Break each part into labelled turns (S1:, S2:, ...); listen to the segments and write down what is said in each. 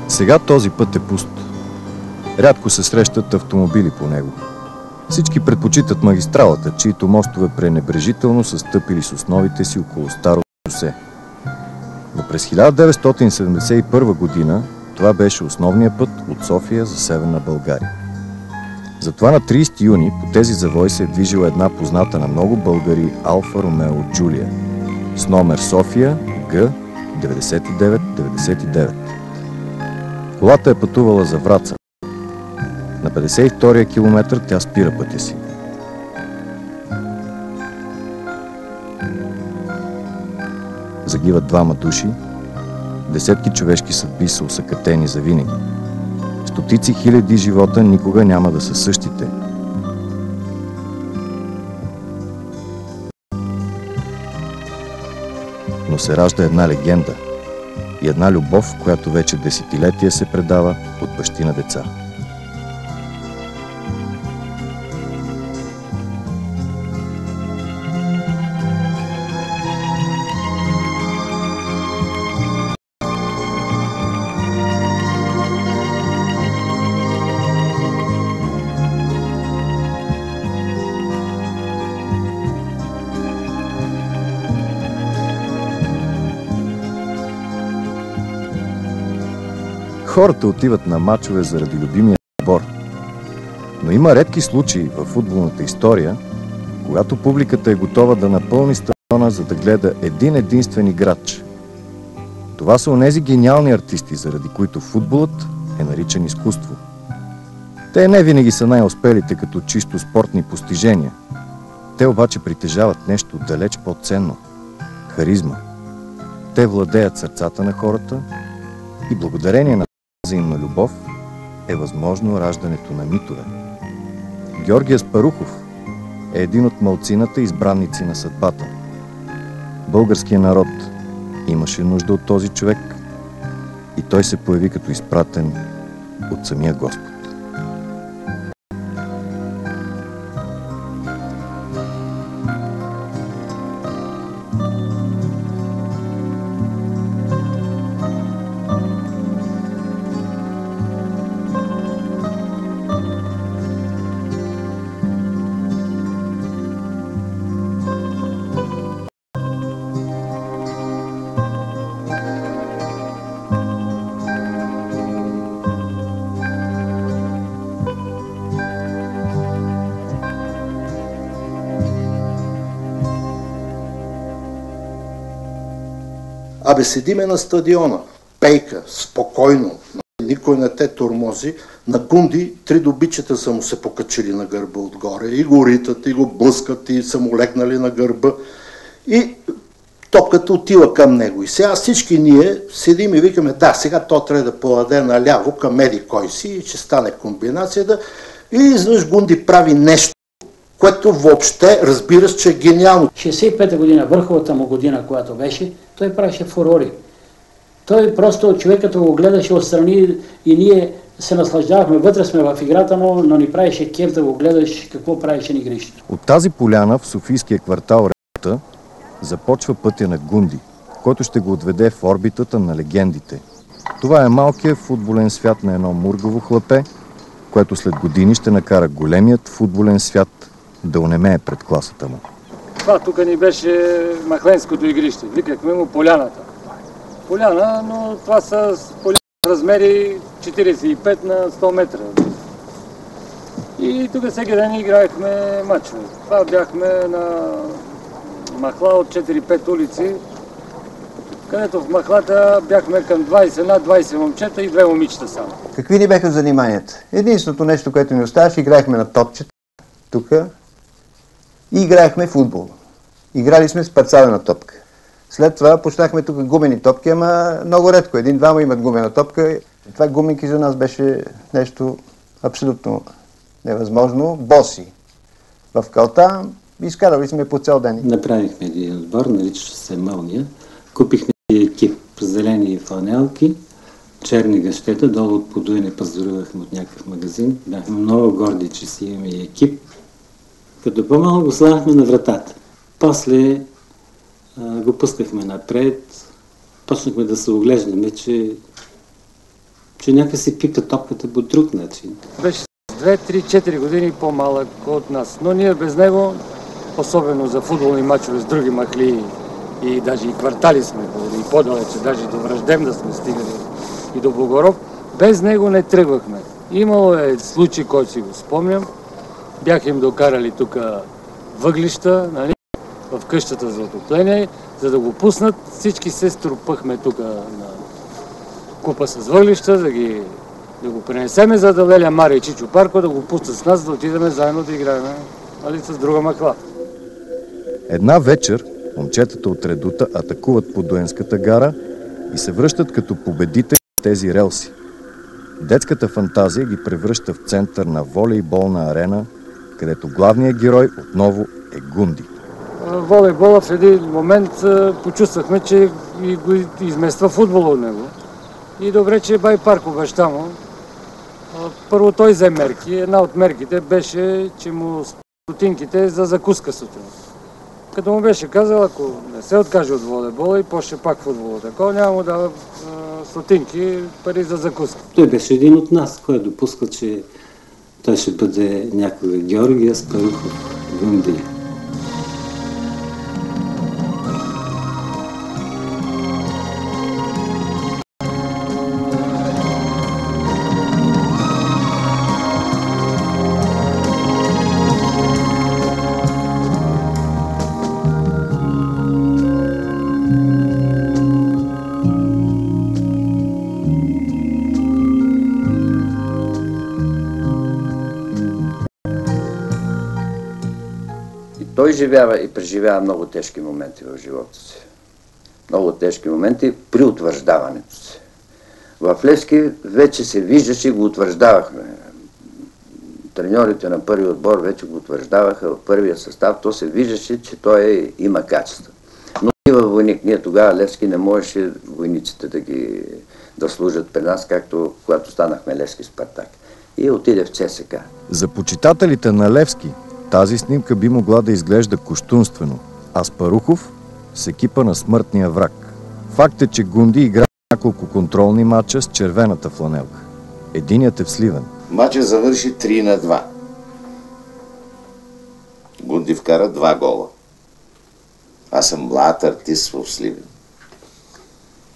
S1: Сега този път е пуст. Рядко се срещат автомобили по него. Всички предпочитат магистралата, чието мостове пренебрежително са стъпили с основите си около старото шосе. Но през 1971 година това беше основният път от София за Северна България. Затова на 30 юни по тези завои се е движила една позната на много българи Алфа Ромео Джулия с номер София Г 9999. Колата е пътувала за Враца. На 52-я километър тя спира пътя си. Загиват двама души, десетки човешки съдби са осакатени завинаги. Стотици хиляди живота никога няма да са същите. Но се ражда една легенда и една любов, която вече десетилетия се предава от бащи на деца. Хората отиват на мачове заради любимия отбор. Но има редки случаи във футболната история, когато публиката е готова да напълни стадиона, за да гледа един единствен играч. Това са онези гениални артисти, заради които футболът е наричан изкуство. Те не винаги са най-успелите като чисто спортни постижения. Те обаче притежават нещо далеч по-ценно – харизма. Те владеят сърцата на хората и благодарение на взаимна любов е възможно раждането на митове. Георги Аспарухов е един от малцината избранници на съдбата. Българският народ имаше нужда от този човек и той се появи като изпратен от самия Господ.
S2: Абе, седиме на стадиона, пейка, спокойно, никой не те тормози. На Гунди 3 добичета са му се покачили на гърба отгоре и го ритат, и го блъскат, и са му легнали на гърба. И топката отива към него. И сега всички ние седим и викаме, да, сега то трябва да подаде наляво към еди кой си и ще стане комбинацията. И изведнъж Гунди прави нещо, което въобще разбираш, че е гениално.
S3: 65-та година, върховата му година, която беше, той правеше фурори. Той просто, човек като го гледаше отстрани и ние се наслаждавахме, вътре сме в играта, но ни правеше кеф да го гледаш какво правеше на игрището.
S1: От тази поляна в Софийския квартал Реката започва пътя на Гунди, който ще го отведе в орбитата на легендите. Това е малкият футболен свят на едно мургаво хлапе, което след години ще накара големият футболен свят да онемее пред класата му.
S4: Това тук ни беше махленското игрище. Викахме му поляната. Поляна, но това са поляни размери 45 на 100 метра. И тук всеки ден играехме мачове. Това бяхме на махла от 4-5 улици, където в махлата бяхме към 20, над 20 момчета и 2 момичета само.
S5: Какви ни бяха заниманията? Единственото нещо, което ни оставаше, играехме на топчета, тук, и играехме футбол. Играли сме с парцалена топка. След това почнахме тук гумени топки, ама много редко. Един-двама имат гумена топка. Това гуминки за нас беше нещо абсолютно невъзможно. Боси. В калта изкарали сме по цял ден.
S6: Направихме един отбор, наричаше се Мълния. Купихме екип зелени фланелки, черни гъщета, долу от Подуйне пазарувахме от някакъв магазин. Бяхме много горди, че си имаме и екип. Като по-малко го слагахме на вратата. После го пускахме напред, почнахме да се оглеждаме, че някакси пипа топката по друг начин.
S4: Беше 2-3-4 години по-малък от нас, но ние без него, особено за футболни мачове с други махли и даже и квартали сме ходили, и по-далече, даже до Враждебна сме стигали и до Богоров, без него не тръгвахме. Имало е случай, който си го спомням. Бях им докарали тук въглища, нали, в къщата за отопление, за да го пуснат. Всички се струпахме тук на купа с въглища, да го пренесеме, за да Леля Мария и Чичо Парко да го пуснат с нас, да отидем заедно да играем, нали, с друга махла.
S1: Една вечер момчетата от Редута атакуват Подуенската гара и се връщат като победители с тези релси. Детската фантазия ги превръща в център на волейболна арена, където главният герой отново е Гунди.
S4: Волейбола в един момент почувствахме, че го измества футбола от него. И добре, че бай Парко, баща му, първо той взе мерки. Една от мерките беше, че му стотинките за закуска сутрин. Като му беше казал, ако не се откаже от волейбола и почне пак футбола такова, няма му дава стотинки пари за закуска.
S6: Той беше един от нас, който допуска, че той ще бъде някога Георги Аспарухов, Гунди.
S7: Той живява и преживява много тежки моменти в живота си. Много тежки моменти при утвърждаването си. В Левски вече се виждаше и го утвърждавахме. Треньорите на първи отбор вече го утвърждаваха в първия състав. То се виждаше, че той има качество. Но и във войник. Ние тогава Левски не можеше войниците да служат при нас, както когато станахме Левски Спартак. И отиде в ЦСК.
S1: За почитателите на Левски тази снимка би могла да изглежда кощунствено. Аспарухов с екипа на смъртния враг. Факт е, че Гунди игра няколко контролни матча с червената фланелка. Единият е в Сливен.
S8: Матчът завърши 3-2. Гунди вкара 2 гола. Аз съм млад артист в Сливен.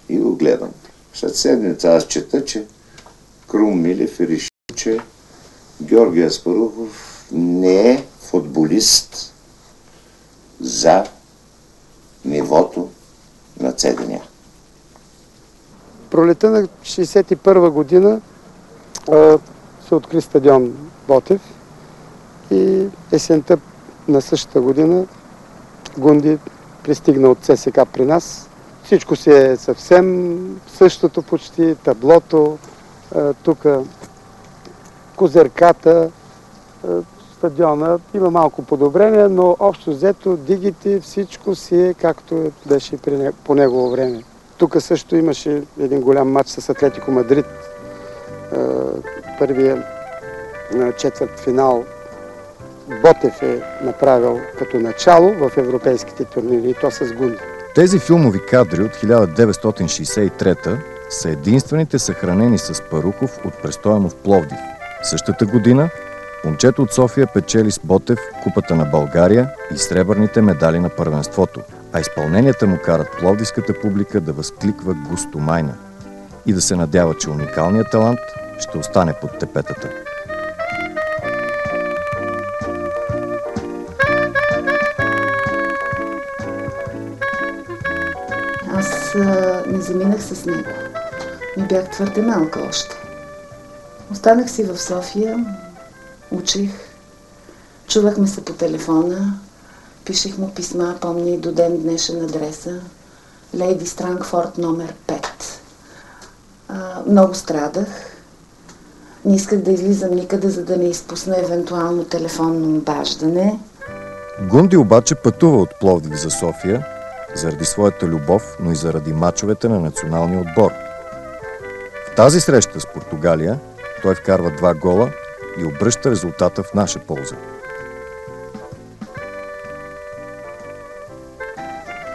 S8: И го гледам. След седмица аз чета, че Крум Милев е решил, че Георги Аспарухов не е футболист за нивото на ЦДН.
S9: Пролета на 1961 година се откри стадион Ботев и есента на същата година Гунди пристигна от ЦСК при нас. Всичко си е съвсем същото почти, таблото, тук козирката, стадиона има малко подобрение, но общо взето дигите, всичко си е както беше по негово време. Тук също имаше един голям матч с Атлетико Мадрид. Първия четвърт финал Ботев е направил като начало в европейските турнири и то с Гунди.
S1: Тези филмови кадри от 1963 са единствените съхранени с Аспарухов от престоя му в Пловдив. Същата година момчето от София печели с Ботев Купата на България и сребърните медали на първенството, а изпълненията му карат пловдивската публика да възкликва густомайна и да се надява, че уникалният талант ще остане под тепетата.
S10: Аз не заминах с него. Не бях твърде малка още. Останах си в София, учих, чувахме се по телефона, пишех му писма, помня и до ден днешен адреса, Лейди Странгфорд номер 5. Много страдах. Не исках да излизам никъде, за да не изпусна евентуално телефонно обаждане.
S1: Гунди обаче пътува от Пловдив за София заради своята любов, но и заради мачовете на националния отбор. В тази среща с Португалия той вкарва 2 гола и обръща резултата в наша полза.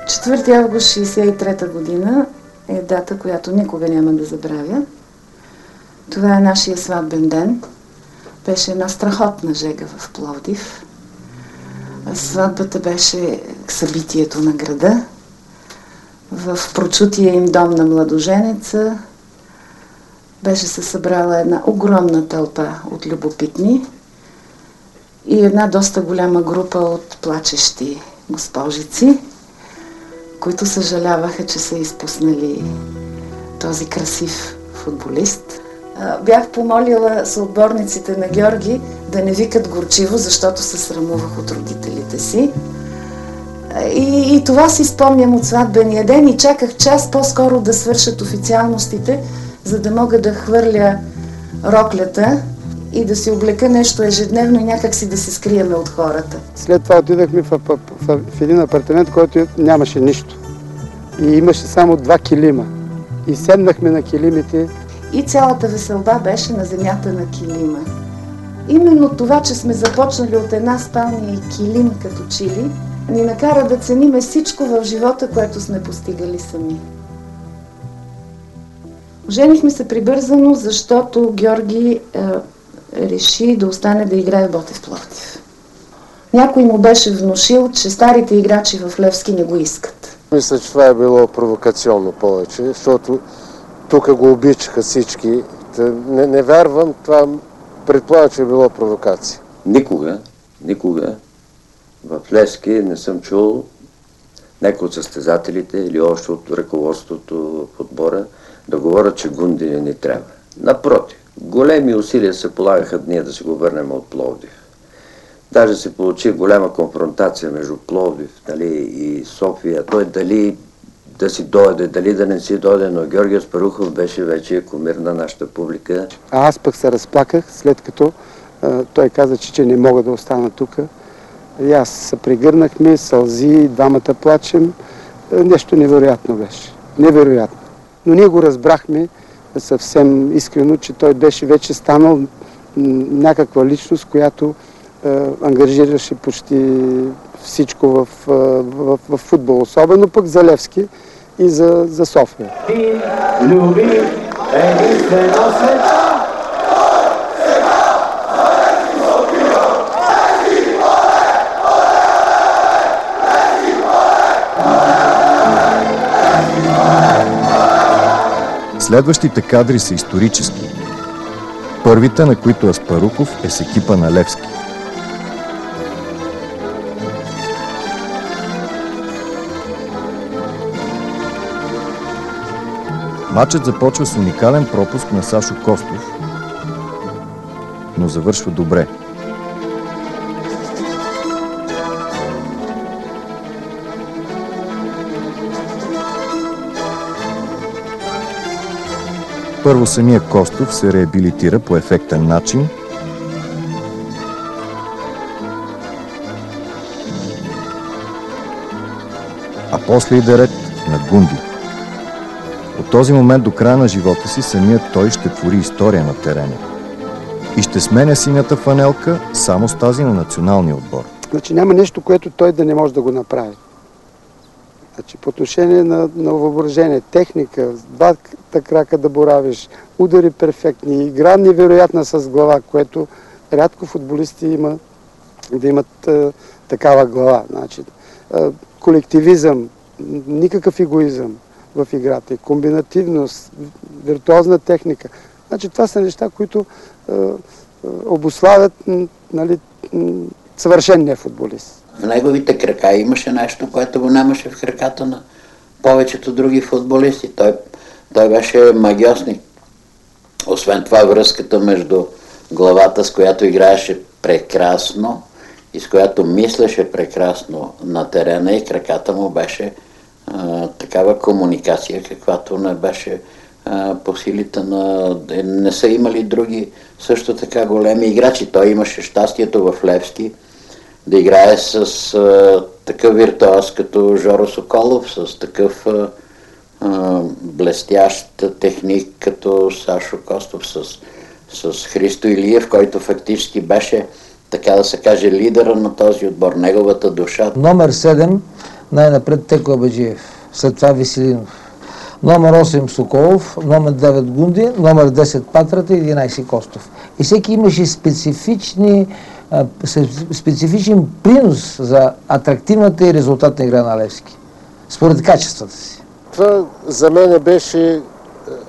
S10: 4 август 1963 година е дата, която никога няма да забравя. Това е нашия сватбен ден. Беше една страхотна жега в Пловдив. Сватбата беше събитието на града. В прочутия им дом на младоженеца беше се събрала една огромна тълпа от любопитни и една доста голяма група от плачещи госпожици, които съжаляваха, че са изпуснали този красив футболист. Бях помолила съотборниците на Георги да не викат горчиво, защото се срамувах от родителите си. И това си спомням от сватбения ден и чаках час по-скоро да свършат официалностите, за да мога да хвърля роклята и да си облека нещо ежедневно и някак си да се скриеме от хората.
S9: След това отидахме в един апартамент, който нямаше нищо. И имаше само 2 килима. И седнахме на килимите.
S10: И цялата веселба беше на земята на килима. Именно това, че сме започнали от една спалня и килим като чили, ни накара да цениме всичко в живота, което сме постигали сами. Женихме се прибързано, защото Георги реши да остане да играе в Ботев Пловдив. Някой му беше внушил, че старите играчи в Левски не го искат.
S11: Мисля, че това е било провокационно повече, защото тук го обичаха всички. Не вярвам, това предполагам, че е било провокация.
S7: Никога в Левски не съм чул някой от състезателите или още от ръководството в отбора да говорят, че Гунди не ни трябва. Напротив, големи усилия се полагаха ние да се го върнем от Пловдив. Даже се получи голяма конфронтация между Пловдив и София. Той дали да си дойде, дали да не си дойде, но Георги Аспарухов беше вече кумир на нашата публика.
S9: А аз пък се разплаках, след като той каза, че не мога да остана тук. И аз се прегърнахме, сълзи, двамата плачем. Нещо невероятно беше. Невероятно. Но ние го разбрахме съвсем искрено, че той беше вече станал някаква личност, която ангажираше почти всичко в футбол. Особено пък за Левски и за София.
S1: Следващите кадри са исторически. Първите, на които Аспарухов е с екипа на Левски. Матчът започва с уникален пропуск на Сашо Костов, но завършва добре. Първо самия Костов се реабилитира по ефектен начин, а после иде ред на Гунди. От този момент до края на живота си самият той ще твори история на терена и ще сменя синята фанелка само с тази на националния отбор.
S9: Значи няма нещо, което той да не може да го направи. Значи, по отношение на въображение, техника, с двата крака да боравиш, удари перфектни, игра невероятна с глава, което рядко футболисти да имат такава глава. Значи, колективизъм, никакъв егоизъм в играта, комбинативност, виртуозна техника. Значи, това са неща, които обуславят съвършения футболист.
S12: В неговите крака имаше нещо, което го нямаше в краката на повечето други футболисти. Той беше магиосник. Освен това, връзката между главата, с която играеше прекрасно и с която мислеше прекрасно на терена, и краката му беше такава комуникация, каквато не беше по силите на... Не са имали други също така големи играчи. Той имаше щастието в Левски да играе с такъв виртуоз като Жоро Соколов, с такъв блестящ техник като Сашо Костов, с Христо Илиев, който фактически беше, така да се каже, лидера на този отбор, неговата душа.
S13: Номер 7, най-напред Теко Абаджиев, след това Веселинов. номер 8 Соколов, номер 9 Гунди, номер 10 Патрата и 11 Костов. И всеки имаше специфичен принос за атрактивната и резултатна игра на Левски, според качествата си.
S11: Това за мен беше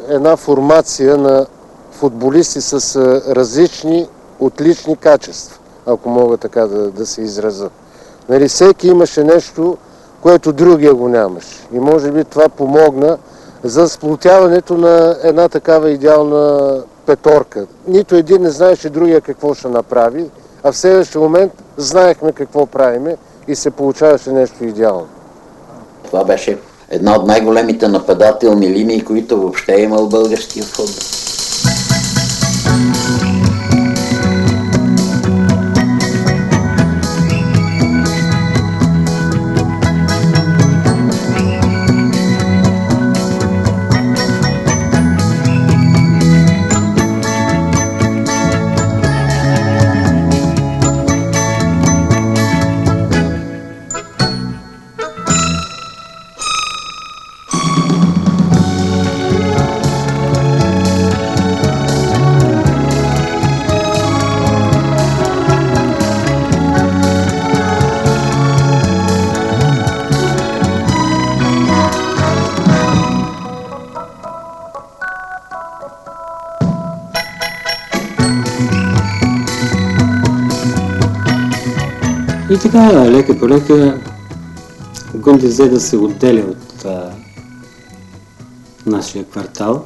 S11: една формация на футболисти с различни, отлични качества, ако мога така да се изразя. Нали, всеки имаше нещо, което другия го нямаше. И може би това помогна за сплотяването на една такава идеална петорка. Нито един не знаеше другия какво ще направи, а в следващия момент знаехме какво правиме и се получаваше нещо идеално.
S12: Това беше една от най-големите нападателни линии, които въобще е имал българския футбол.
S6: И така, лека по лека, Гунди взе да се отделя от нашия квартал,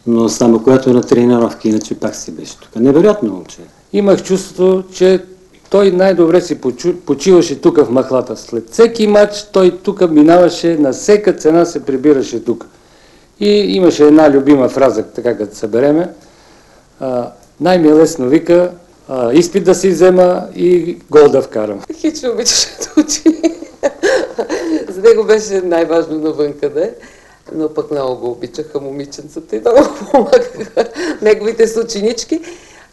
S6: но само когато е на тренировки, иначе пак си беше тук. Невероятно момче.
S4: Имах чувството, че той най-добре си почиваше тук в махлата. След всеки матч той тук минаваше, на всяка цена се прибираше тук. И имаше една любима фраза, така като събереме. Най-ми е лесно, вика, изпит да си взема и гол да вкарам.
S14: Хич обичаше да учи. За него беше най-важно навънка, да е. Но пък много го обичаха момиченцата и много помагаха. Неговите съученички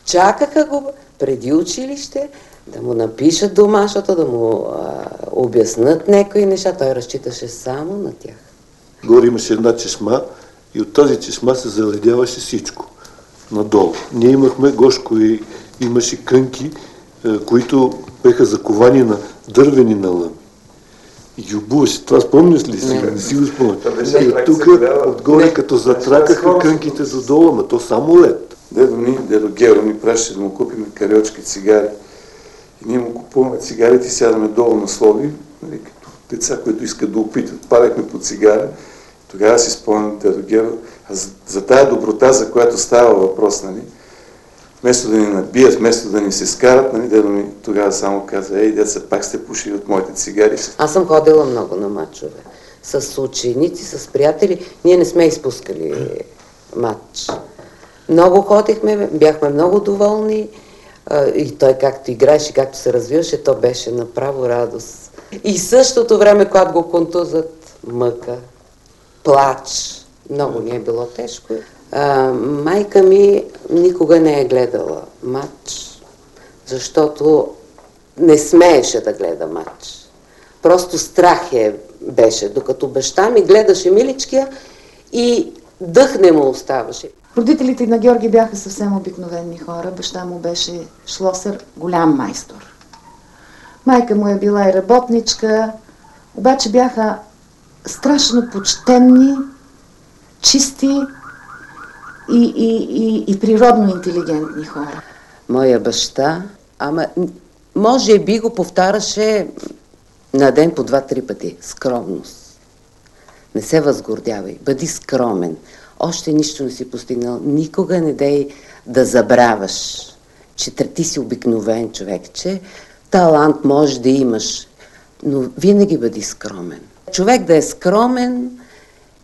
S14: чакаха го преди училище да му напишат домашното, да му обяснат някои неща. Той разчиташе само на тях.
S15: Горе имаше една чешма и от тази чешма се заледяваше всичко надолу. Ние имахме, Гошко и имаше кънки, които беха заковани на дървени налъми. И ги обуваше. Това спомняш ли сега? Не си го спомняш. И тук отгоре, като затракаха кънките додолу, ама то само лед.
S16: Дедо Геро ни пращаше да му купим кариочки цигари. И ние му купуваме цигарите и сядаме долу на слови, нали, като деца, които искат да опитат. Падахме по цигара. Тогава си спомням дедо Геро, за тая доброта, за която става въпрос, нали, вместо да ни набият, вместо да ни се скарат, нали, дедо ми тогава само каза: ей, деца, пак сте пушили от моите цигари.
S14: Аз съм ходила много на мачове. С ученици, с приятели. Ние не сме изпускали матч. Много ходихме, бяхме много доволни. И той както играеше, както се развиваше, то беше направо радост. И същото време, когато го контузат, мъка, плач. Много ни е било тежко. Майка ми никога не е гледала матч, защото не смееше да гледа матч. Просто страх беше, докато баща ми гледаше миличкия и дъх не му оставаше.
S10: Родителите на Георги бяха съвсем обикновени хора. Баща му беше шлосър, голям майстор. Майка му е била и работничка, обаче бяха страшно почтенни, чисти и природно интелигентни хора.
S14: Моя баща, може би го повтаряше на ден по 2-3 пъти. Скромност. Не се възгордявай, бъди скромен. Още нищо не си постигнал. Никога не дей да забравяш, че ти си обикновен човек, че талант може да имаш, но винаги бъди скромен. Човек да е скромен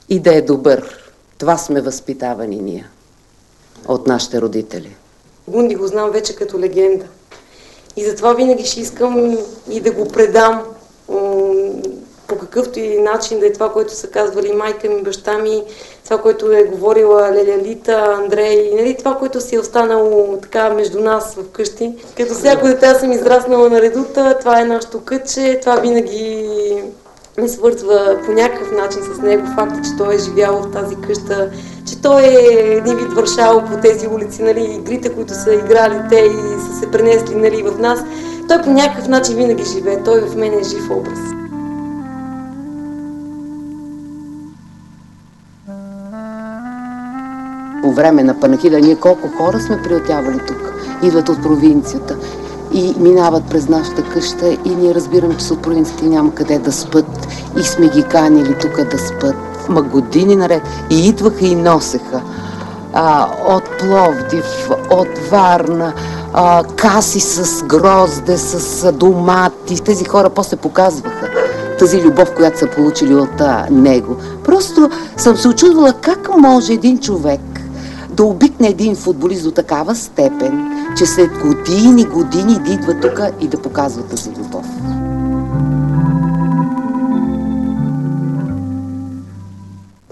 S14: и да е добър. Това сме възпитавани ние от нашите родители.
S17: Гунди го знам вече като легенда. И затова винаги ще искам и да го предам по какъвто и начин да е това, което са казвали майка ми, баща ми, това, което е говорила Леля Лита, Андрей, нали, това, което си е останало така между нас вкъщи. Като всяко дете съм израснала на редута, това е нашето кътче, това винаги ме свързва по някакъв начин с него факта, че той е живял в тази къща, че той е един вид вършал по тези улици, нали, игрите, които са играли те и са се пренесли, нали, в нас. Той по някакъв начин винаги живее. Той в мен е жив образ.
S14: По време на панахида ние колко хора сме приютявали тук. Идват от провинцията и минават през нашата къща и ние разбираме, че са от провинцията и няма къде да спят. И сме ги канили тук да спят. Ма години наред. И идваха и носеха. От Пловдив, от Варна, каси с грозде, с домати. Тези хора после показваха тази любов, която са получили от него. Просто съм се очудвала как може един човек да обикне един футболист до такава степен, че след години да идва тук и да показва тази любов.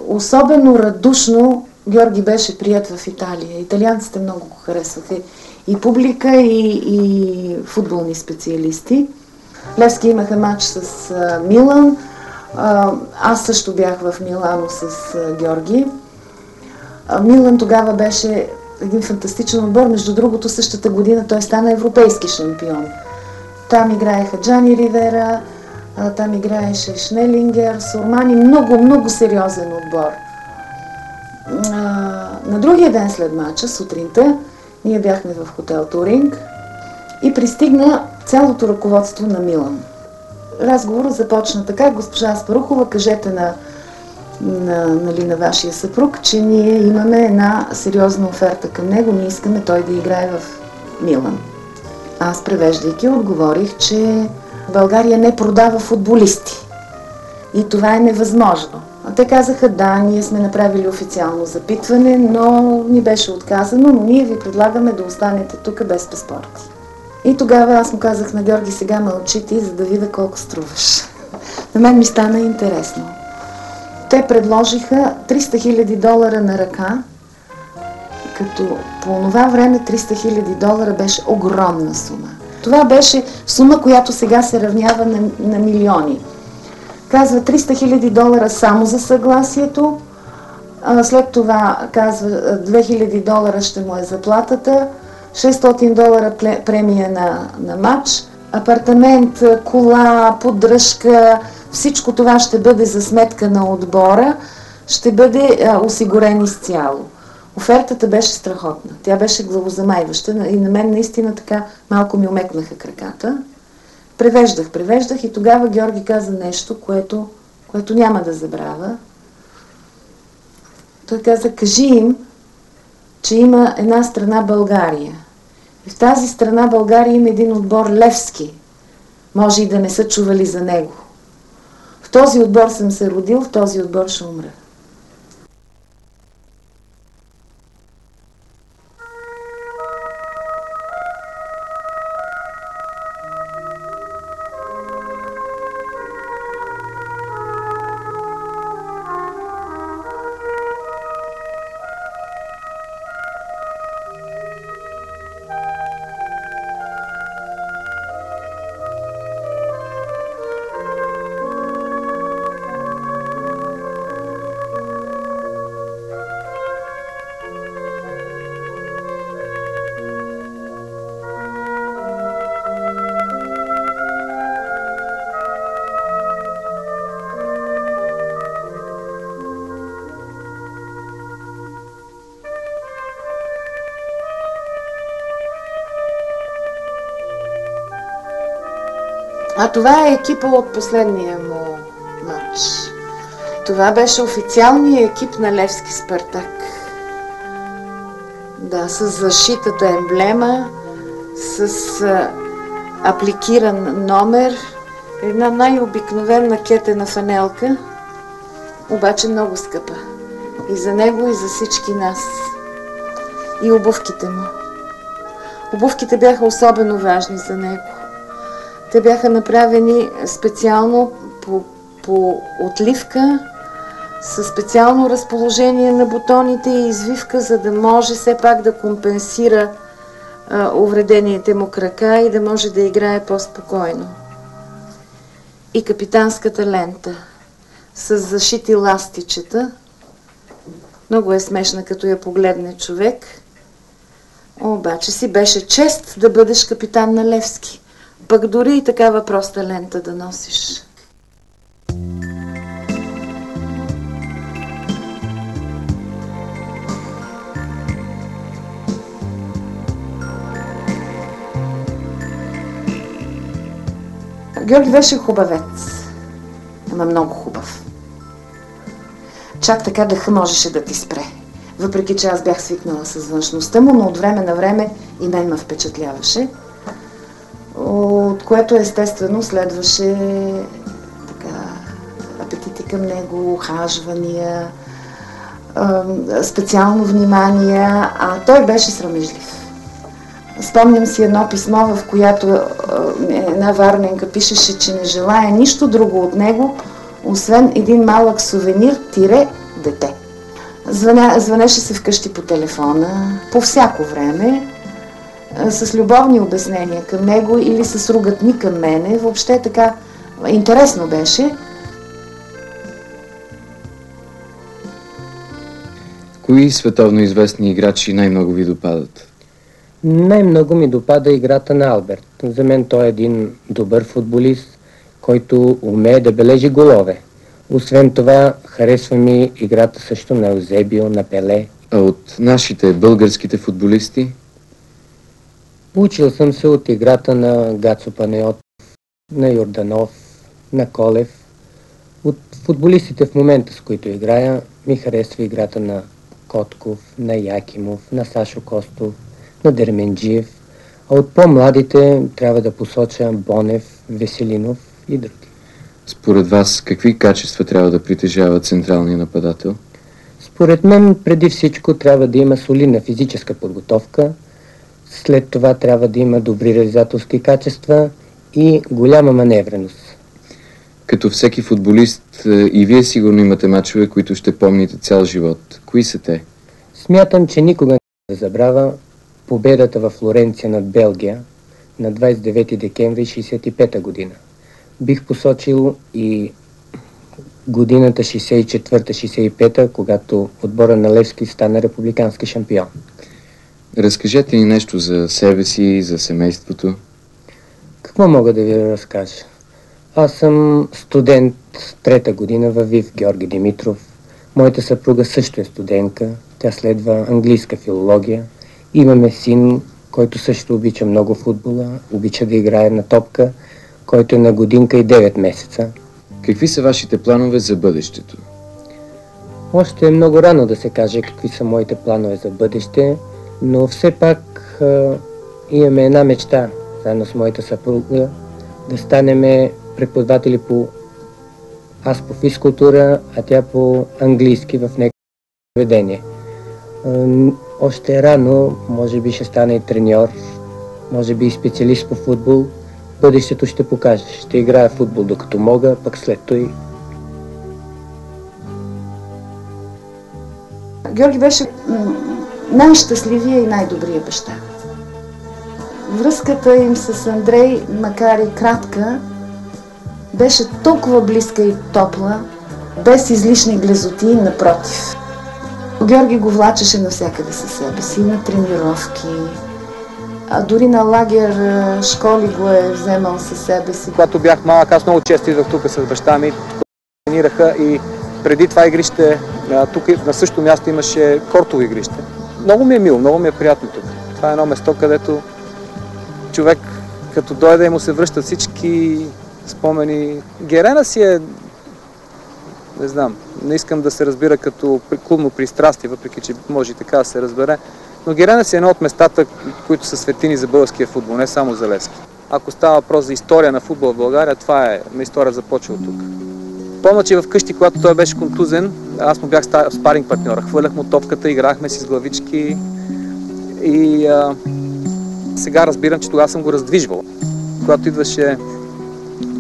S10: Особено радушно Георги беше прият в Италия. Италианците много го харесваха. И публика, и футболни специалисти. Левски имаха матч с Милан. Аз също бях в Милано с Георги. Милан тогава беше един фантастичен отбор. Между другото, същата година той стана европейски шампион. Там играеха Джани Ривера, там играеше Шнелингер, Сурмани. Много сериозен отбор. На другия ден след матча, сутринта, ние бяхме в хотел Туринг и пристигна цялото ръководство на Милан. Разговорът започна така: госпожа Аспарухова, кажете на вашия съпруг, че ние имаме една сериозна оферта към него, ние искаме той да играе в Милан. Аз, превеждайки, отговорих, че България не продава футболисти и това е невъзможно. А те казаха: да, ние сме направили официално запитване, но ни беше отказано, но ние ви предлагаме да останете тук без паспорти. И тогава аз му казах на Георги: сега мълчи ти, за да видя колко струваш. На мен ми стана интересно. Те предложиха $300,000 на ръка, като по това време $300,000 беше огромна сума. Това беше сума, която сега се равнява на милиони. Казва $300,000 само за съгласието, след това казва $2,000 ще му е заплатата, $600 премия на матч, апартамент, кола, поддръжка, всичко това ще бъде за сметка на отбора, ще бъде осигурен изцяло. Офертата беше страхотна, тя беше главозамайваща и на мен наистина така малко ми омекнаха краката. Превеждах и тогава Георги каза нещо, което няма да забравя. Той каза: кажи им, че има една страна България. И в тази страна България има един отбор Левски. Може и да не са чували за него. В този отбор съм се родил, в този отбор ще умра. А това е екипа от последния му матч. Това беше официалният екип на Левски Спартак. Да, с защитата емблема, с апликиран номер, една най-обикновена кетена фанелка, обаче много скъпа. И за него, и за всички нас. И обувките му. Обувките бяха особено важни за него. Те бяха направени специално по отливка, със специално разположение на бутоните и извивка, за да може все пак да компенсира увредените му крака и да може да играе по-спокойно. и капитанската лента с зашити ластичета. Много е смешна, като я погледне човек. Обаче си беше чест да бъдеш капитан на Левски. Пък дори и такава проста лента да носиш. Георги беше хубавец, ама много хубав. Чак така дъха можеше да ти спре. Въпреки че аз бях свикнала с външността му, но от време на време и мен ме впечатляваше. От което естествено следваше така, апетити към него, ухажвания, специално внимание, а той беше срамежлив. Спомням си едно писмо, в което една варненка пишеше, че не желая нищо друго от него, освен един малък сувенир – дете. Звънеше се вкъщи по телефона, по всяко време, с любовни обяснения към него или с ругатни към мене. Въобще така интересно беше.
S18: Кои световно известни играчи най-много ви допадат?
S19: Най-много ми допада играта на Алберт. За мен той е един добър футболист, който умее да бележи голове. Освен това, харесва ми играта също на Еузебио, на Пеле.
S18: А от нашите българските футболисти?
S19: Учил съм се от играта на Гацо Панайотов, на Йорданов, на Колев. От футболистите в момента, с които играя, ми харесва играта на Котков, на Якимов, на Сашо Костов, на Дерменджиев, а от по-младите трябва да посоча Бонев, Веселинов и други.
S18: Според вас, какви качества трябва да притежава централния нападател?
S19: Според мен, преди всичко трябва да има солидна физическа подготовка, след това трябва да има добри реализаторски качества и голяма маневреност.
S18: Като всеки футболист, и вие сигурно имате мачове, които ще помните цял живот. Кои са те?
S19: Смятам, че никога не да забравя победата във Флоренция над Белгия на 29 декември 1965 година. Бих посочил и годината 64-65, когато отбора на Левски стана републикански шампион.
S18: Разкажете ни нещо за себе си, за семейството.
S19: Какво мога да ви разкажа? Аз съм студент трета година във ВИФ Георги Димитров. Моята съпруга също е студентка. Тя следва английска филология. Имаме син, който също обича много футбола, обича да играе на топка, който е на годинка и 9 месеца.
S18: Какви са вашите планове за бъдещето?
S19: Още е много рано да се каже какви са моите планове за бъдеще, но все пак имаме една мечта, заедно с моята съпруга, да станем преподаватели аз по физкултура, а тя по английски в някакво заведение. Още е рано, може би ще стане и треньор, може би и специалист по футбол. Бъдещето ще покаже. Ще играя футбол докато мога, пък след това.
S10: Георги беше най-щастливия и най-добрия баща. Връзката им с Андрей, макар и кратка, беше толкова близка и топла, без излишни глезоти, напротив. Георги го влачеше навсякъде със себе си, на тренировки, а дори на лагер школи го е вземал със себе си.
S20: Когато бях малък, аз много често идвах тук с баща ми, тренираха и преди това игрище, тук на същото място имаше кортово игрище. Много ми е мило, много ми е приятно тук. Това е едно место, където човек като дойде му се връщат всички спомени. Герена си е, не знам, не искам да се разбира като клубно пристрастие, въпреки че може и така да се разбере, но Герена си е едно от местата, които са светлини за българския футбол, не само за Левски. Ако става въпрос за история на футбол в България, това е, на история започва от тук. Помня, че вкъщи, когато той беше контузен, аз му бях спаринг партньора. Хвърлях му топката, играхме си с главички и сега разбирам, че тогава съм го раздвижвал. Когато идваше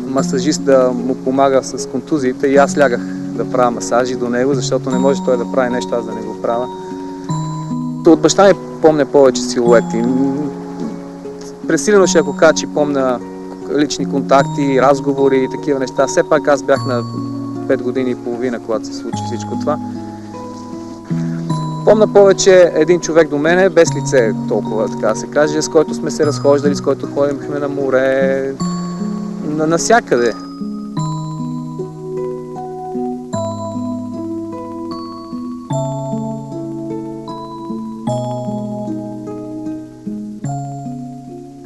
S20: масажист да му помага с контузиите и аз лягах да правя масажи до него, защото не може той да прави нещо, аз да не го правя. От баща ми помня повече силуети. Пресилено ще ако кажа, че помня лични контакти, разговори и такива неща. Все пак аз бях на 5 години и половина, когато се случи всичко това. Помня повече един човек до мене, без лице толкова, така да се каже, с който сме се разхождали, с който ходихме на море, навсякъде.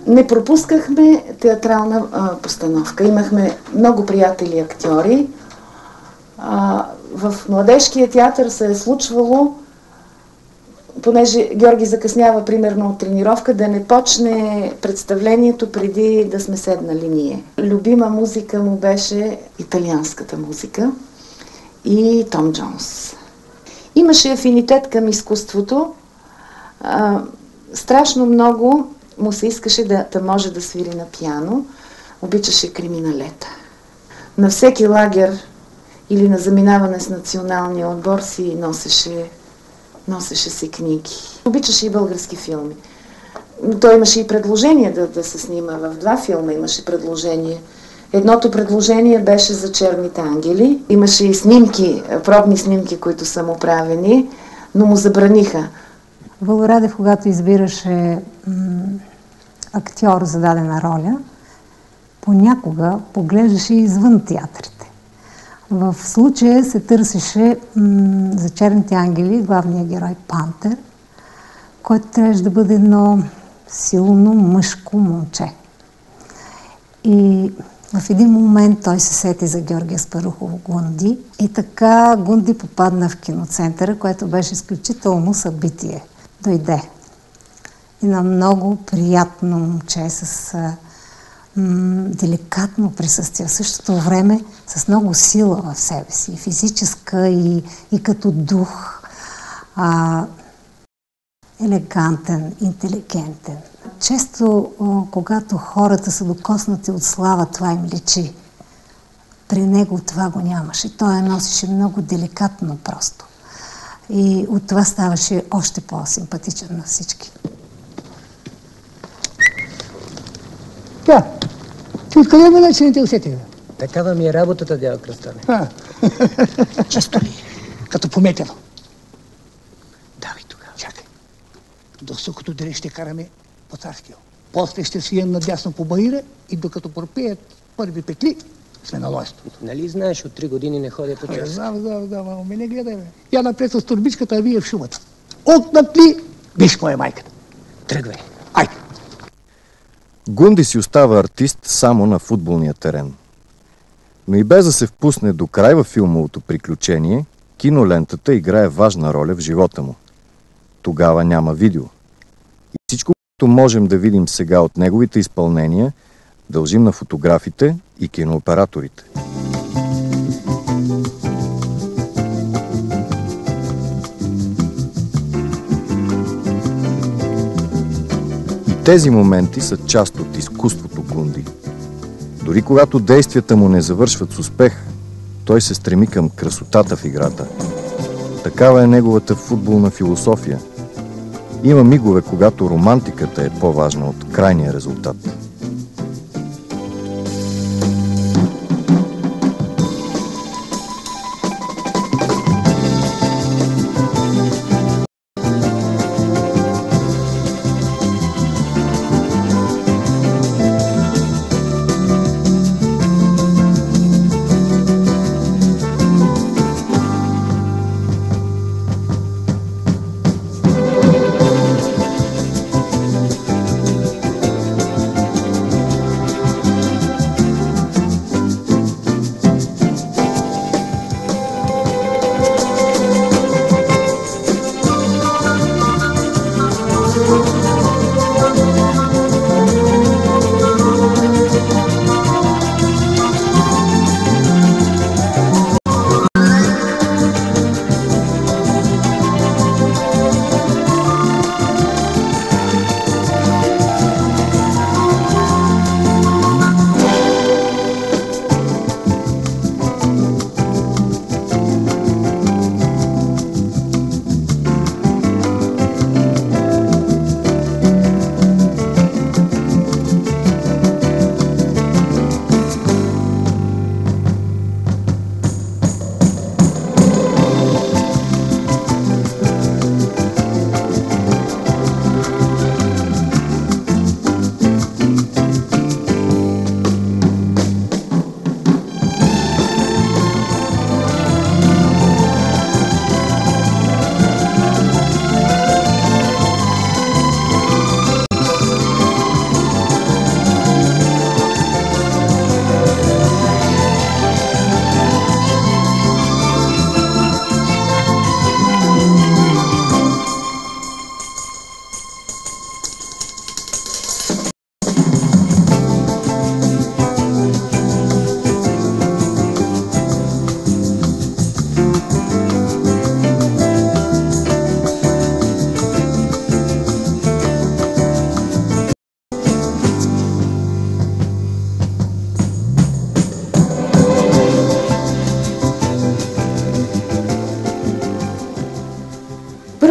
S10: Не пропускахме театрална постановка. Имахме много приятели актьори. В Младежкия театър се е случвало, понеже Георги закъснява примерно от тренировка, да не почне представлението преди да сме седнали ние. Любима музика му беше италианската музика и Том Джонс. Имаше афинитет към изкуството. Страшно много му се искаше да може да свири на пиано. Обичаше криминалета. На всеки лагер или на заминаване с националния отбор си носеше си книги. Обичаше и български филми. Той имаше и предложение да се снима. В 2 филма имаше предложение. Едното предложение беше за Черните ангели. Имаше и снимки, пробни снимки, които са му правени, но му забраниха.
S21: Въло Радев, когато избираше актьор за дадена роля, понякога поглеждаше извън театрите. В случая се търсеше за Черните ангели главният герой Пантер, който трябваше да бъде едно силно мъжко момче. И в един момент той се сети за Георги Аспарухов Гунди и така Гунди попадна в киноцентъра, което беше изключително събитие. Дойде. И на много приятно момче с деликатно присъствие, в същото време с много сила в себе си, физическа и като дух, елегантен, интелигентен. Често, когато хората са докоснати от слава, това им личи. При него това го нямаше. Той я носеше много деликатно просто. И от това ставаше още по-симпатичен на всички.
S22: Да. Ти откъде бъде, че не те усетих?
S19: Такава ми е работата, дядо Кръстане.
S22: Чисто ли? Като пометено. Давай тогава. Чакай. До сухото дере ще караме по Царския. После ще свием надясно по Баира и докато пропеят първи петли, сме на лойство.
S19: Нали знаеш, от 3 години не ходя по час?
S22: Знам, ама ме не гледай, бе. Я напред с турбичката, а вие в шумата. Отнапли, биш моя майката.
S19: Тръгвай.
S22: Айде.
S1: Гунди си остава артист само на футболния терен. Но и без да се впусне до край във филмовото приключение, кинолентата играе важна роля в живота му. Тогава няма видео. И всичко, което можем да видим сега от неговите изпълнения, дължим на фотографите и кинооператорите. И тези моменти са част от изкуството Гунди. Дори когато действията му не завършват с успех, той се стреми към красотата в играта. Такава е неговата футболна философия. Има мигове, когато романтиката е по-важна от крайния резултат.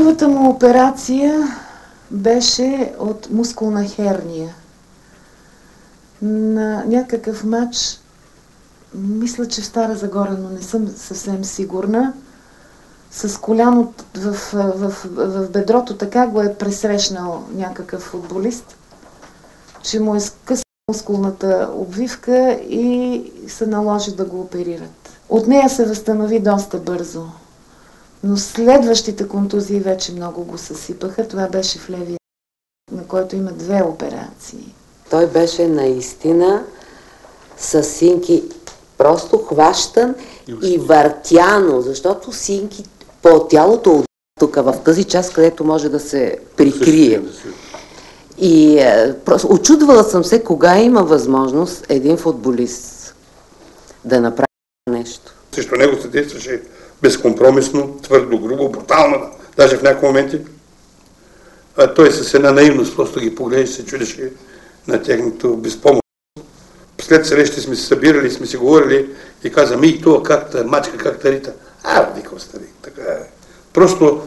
S10: Първата му операция беше от мускулна херния. На някакъв матч, мисля, че в Стара Загора, но не съм съвсем сигурна, с коляно в бедрото така го е пресрещнал някакъв футболист, че му е скъсна мускулната обвивка и се наложи да го оперират. От нея се възстанови доста бързо, но следващите контузии вече много го съсипаха. Това беше в левия, на който има 2 операции.
S14: Той беше наистина с синки просто хващан и въртяно, защото синки по тялото тук, в тази част, където може да се прикрие. И очудвала съм се, кога има възможност един футболист да направи нещо.
S2: Срещу него се действаше безкомпромисно, твърдо, грубо, брутално, даже в някои моменти. Той с една наивност просто ги погледна и се чудеше на тяхното безпомощност. След срещи сме се събирали, сме си говорили и каза, това как мачка, как рита. Вика, остави, така е. Просто